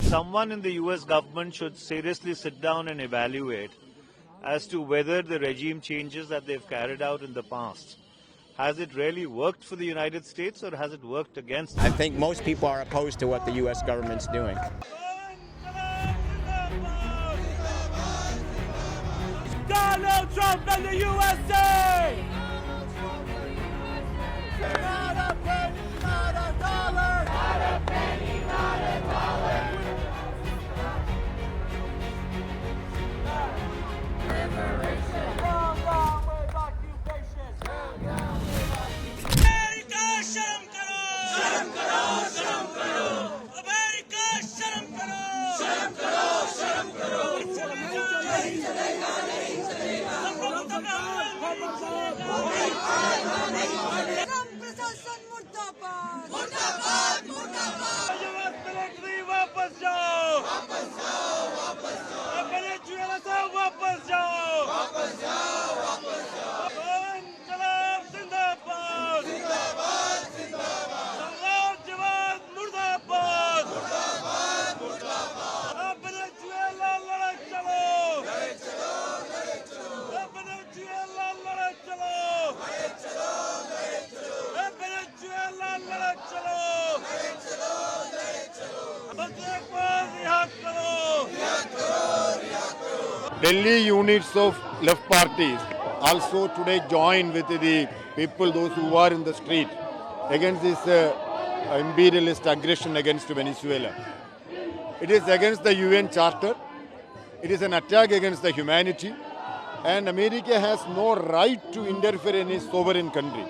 Someone in the US government should seriously sit down and evaluate as to whether the regime changes that they've carried out in the past, has it really worked for the United States or has it worked against them? I think most people are opposed to what the U.S. government's doing. Donald Trump and the USA! Not a penny, not a dollar! Not a penny, not a dollar! Liberation! Down, down with occupation! Down, down with occupation! America, sharam karo! Sharam karo, sharam karo! America, sharam karo! Sharam karo, sharam karo! Nahi chalega, nahi chalega! प्रशासन मुर्दाबाद मुर्दाबाद मुर्दाबाद military वापस जाओ वापस जाओ वापस जाओ वेनेजुएला से वापस जाओ वापस जाओ वापस जाओ इनकलाब जिंदाबाद जिंदाबाद जिंदाबाद जवान मुर्दाबाद मुर्दाबाद मुर्दाबाद वेनेजुएला लड़ाई चलो लड़ाई चलो लड़ाई चलो वेनेजुएला लड़ाई चलो लड़ाई चलो Delhi units of left parties also today join with the people, those who are in the street, against this imperialist aggression against Venezuela. It is against the UN Charter. It is an attack against the humanity, and America has no right to interfere in a sovereign country.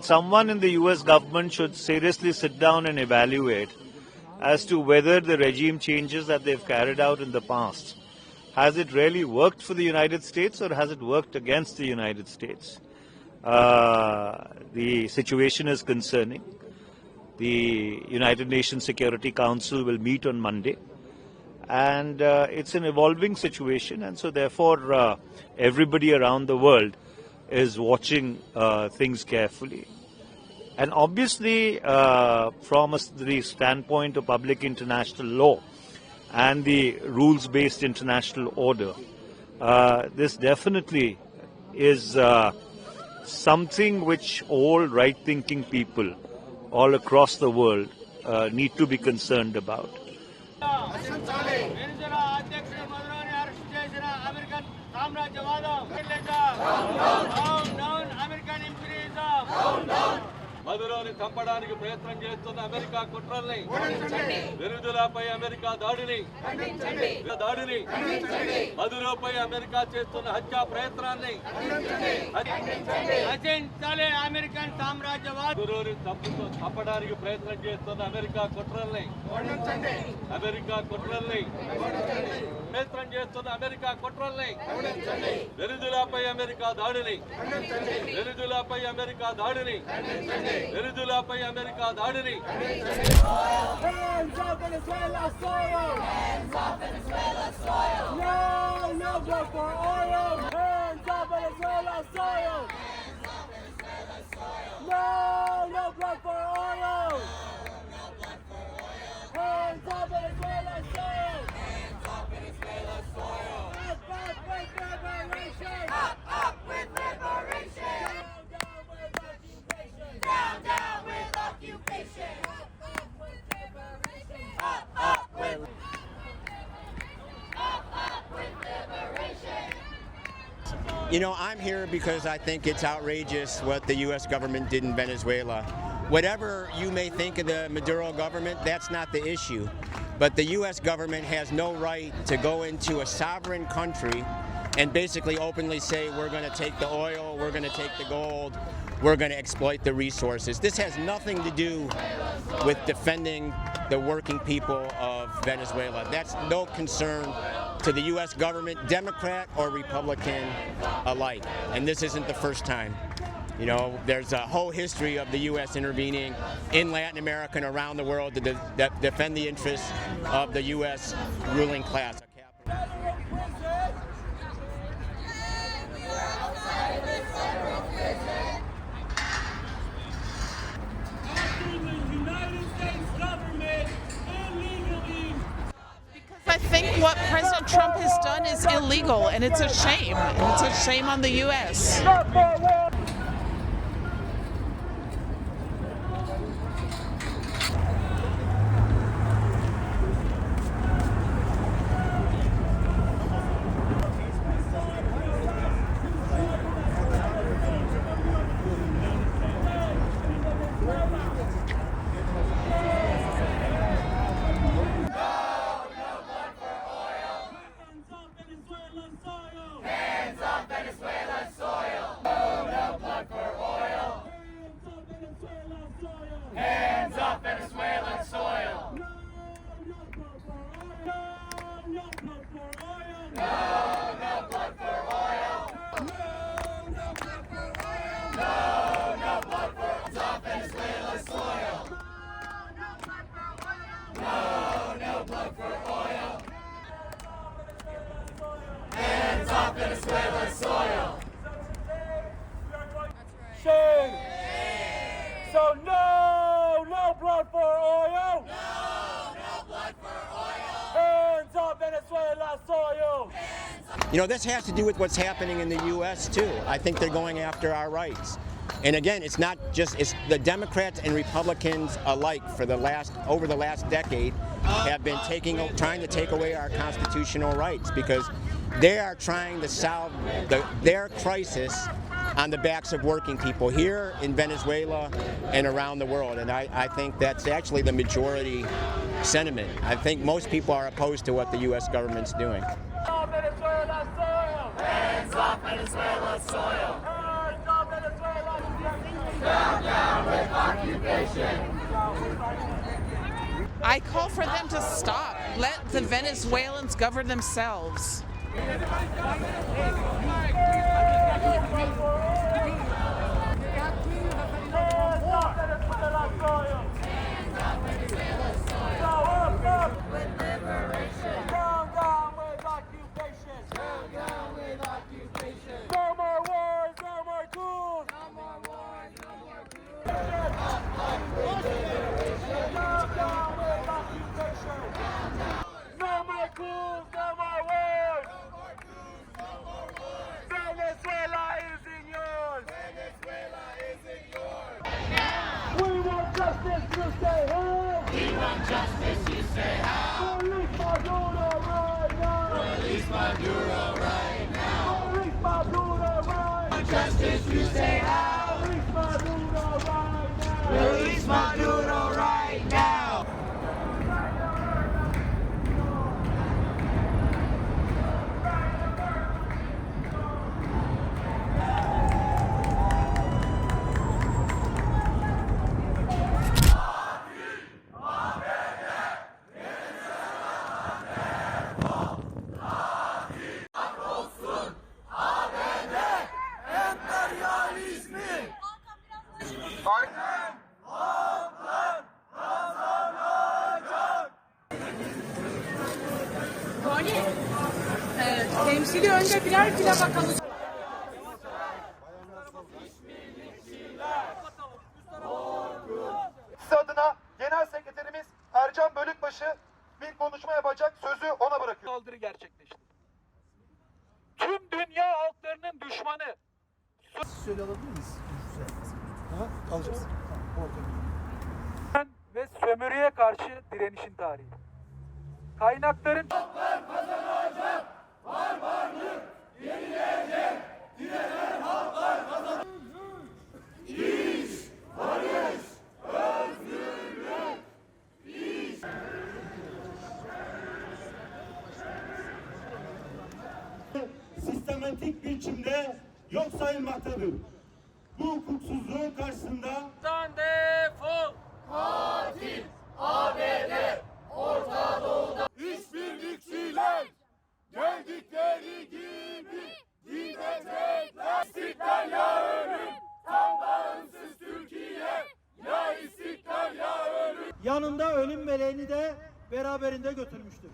Someone in the US government should seriously sit down and evaluate as to whether the regime changes that they've carried out in the past, has it really worked for the United States or has it worked against the United States? The situation is concerning. The United Nations Security Council will meet on Monday, and it's an evolving situation, and so therefore everybody around the world is watching things carefully. And obviously, from the standpoint of public international law and the rules-based international order, this definitely is something which all right-thinking people all across the world need to be concerned about. మదురోని చంపడానికి ప్రయత్నం చేస్తున్న America కుట్రల్ని, వెనుజులాపై America దాడిని, మదురోపై America చేస్తున్న హత్యా ప్రయత్నాన్ని నశించాలి. American సామ్రాజ్యవాద మదురోని చంపడానికి ప్రయత్నం చేస్తున్న అమెరికా కుట్రల్ని, ప్రయత్నం చేస్తున్న అమెరికా కుట్రల్ని, వెనుజులాపై అమెరికా దాడిని, వెనుజులాపై అమెరికా దాడిని Hands up Venezuela soil! Hands up Venezuela soil! No, no blood for oil! Hands up Venezuela soil! Hands up Venezuela soil! No, no blood for oil! No blood for oil! Hands up Venezuela soil! Hands up Venezuela soil! Up with liberation! Up with liberation! Down with occupation! Up with liberation! Up with liberation! You know, I'm here because I think it's outrageous what the U.S. government did in Venezuela. Whatever you may think of the Maduro government, that's not the issue. But the U.S. government has no right to go into a sovereign country and basically openly say we're going to take the oil, we're going to take the gold, we're going to exploit the resources. This has nothing to do with defending the working people of Venezuela. That's no concern to the U.S. government, Democrat or Republican alike. And this isn't the first time. You know, there's a whole history of the U.S. intervening in Latin America and around the world to defend the interests of the U.S. ruling class. I think what President Trump has done is illegal, and it's a shame. It's a shame on the U.S. Hands off Venezuelan soil! No blood for oil! No blood for oil! No blood for oil! Hands off Venezuelan soil! No blood for oil! Hands off Venezuelan soil! Shame! So no blood for oil! No blood for oil! Hands off Venezuela soil! You know, this has to do with what's happening in the U.S. too. I think they're going after our rights. And again, it's not just, it's the Democrats and Republicans alike over the last decade have been trying to take away our constitutional rights because they are trying to solve their crisis on the backs of working people here in Venezuela and around the world. And I think that's actually the majority sentiment. I think most people are opposed to what the U.S. government's doing. Hands off Venezuela soil! Hands off Venezuela soil! Hands off Venezuela! Down with occupation! I call for them to stop. Let the Venezuelans govern themselves. No more wars, no more tools! No more wars, no more tools! Down with occupation! No more tools, no more wars! No more tools, no more wars! Venezuela isn't yours! Venezuela isn't yours! We want justice, you say how? We want justice, you say how? Release Maduro right now! Release Maduro right now! Release Maduro right now! Justice, you say how? Release Maduro right now! Release Maduro right now! Temsili önce birer bile bakalım. Siz adına Genel Sekreterimiz Ercan Bölükbaşı bir konuşma yapacak, sözü ona bırakıyor. Saldırı gerçekleşti. Tüm dünya halklarının düşmanı. Söyle alabilir miyiz? Alacağız. Ve sömürüye karşı direnişin tarihi. Kaynakların Halklar kazanacak, barbarlık yenilecek, direnen halklar kazanacak. İş, barış, özgürlük, iş. Sistem biçimde yok sayılmaktadır. Bu hukuksuzluğun karşısında Defol! katil ABD Orta Doğu'da işbirlikçiler geldikleri gibi gidecekler. İstiklal ya ölüm, tam bağımsız Türkiye, ya istiklal ya ölüm. Yanında ölüm meleğini de beraberinde götürmüştür.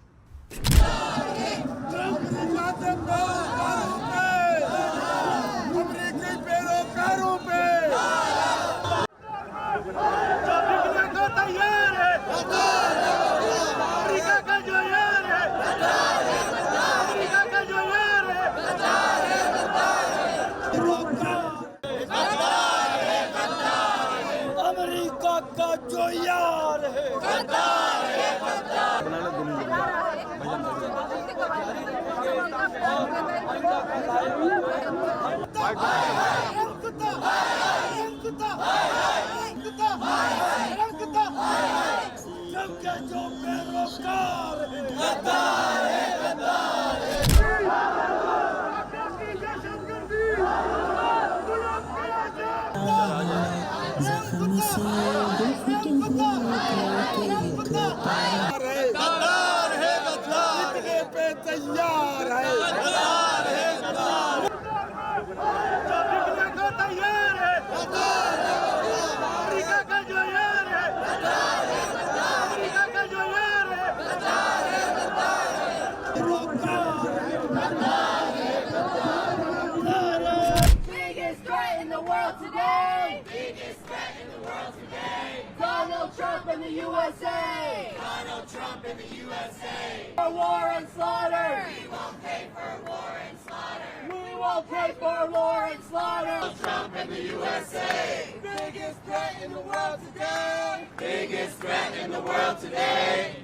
Biggest threat in the world today. Biggest threat in the world today. Donald Trump in the USA. Donald Trump in the USA. For war and slaughter. We won't pay for war and slaughter. We won't pay for war and slaughter. Donald Trump in the USA. Biggest threat in the world today. Biggest threat in the world today.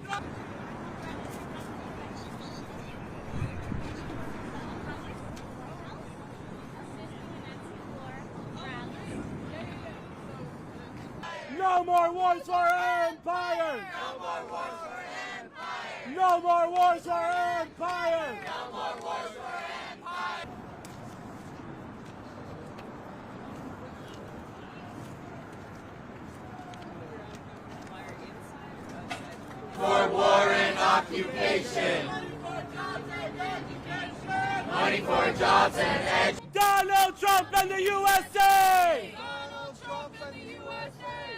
No more wars for our empire! No more wars for empire! No more wars for empire! No more wars for empire! For war and occupation. Money for jobs and education. Donald Trump and the USA! Donald Trump and the USA.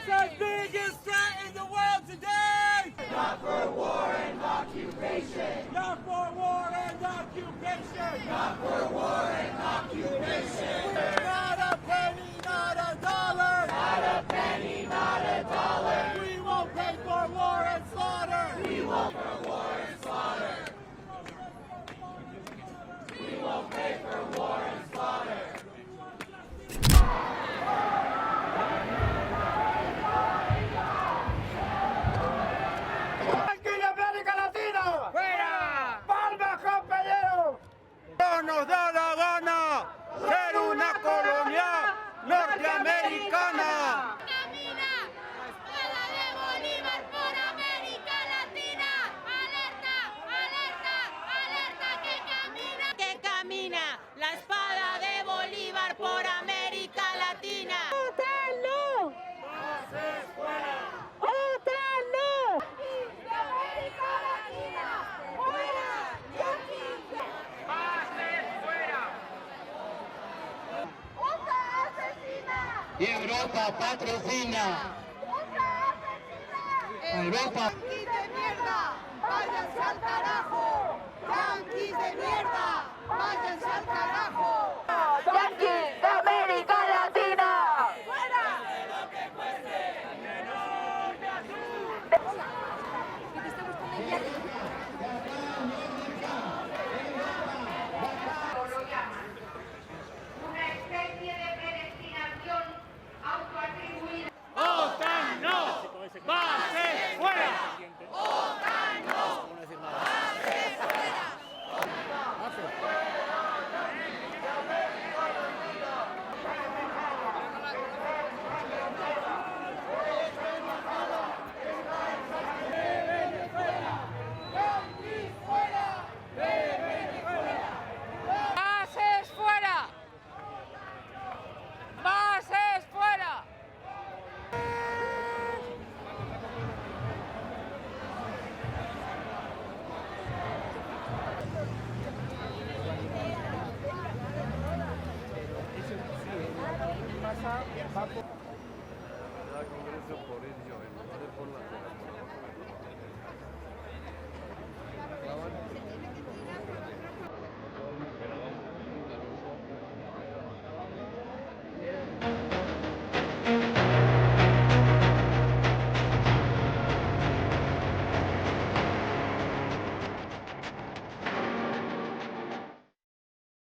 The biggest threat in the world today! Not for war and occupation. Not for war and occupation! Not for war and occupation. Not a penny, not a dollar! Not a penny, not a dollar. We won't pay for war and slaughter! We won't pay for war and slaughter. We won't pay for war and slaughter. No nos da la gana ser una colonia norteamericana. Camina, espada de Bolívar por América Latina. Alerta, alerta, alerta que camina. Que camina la espada de Bolívar por América Latina. ¡OTAN no! ¡OTAN no! ¡De América Latina! ¡Fuera de aquí! ¡Otra asesina! Y Europa patrocina. ¡Otra asesina! Europa. ¡Yanquis de mierda! ¡Váyanse al carajo! ¡Yanquis de mierda! ¡Váyanse al carajo!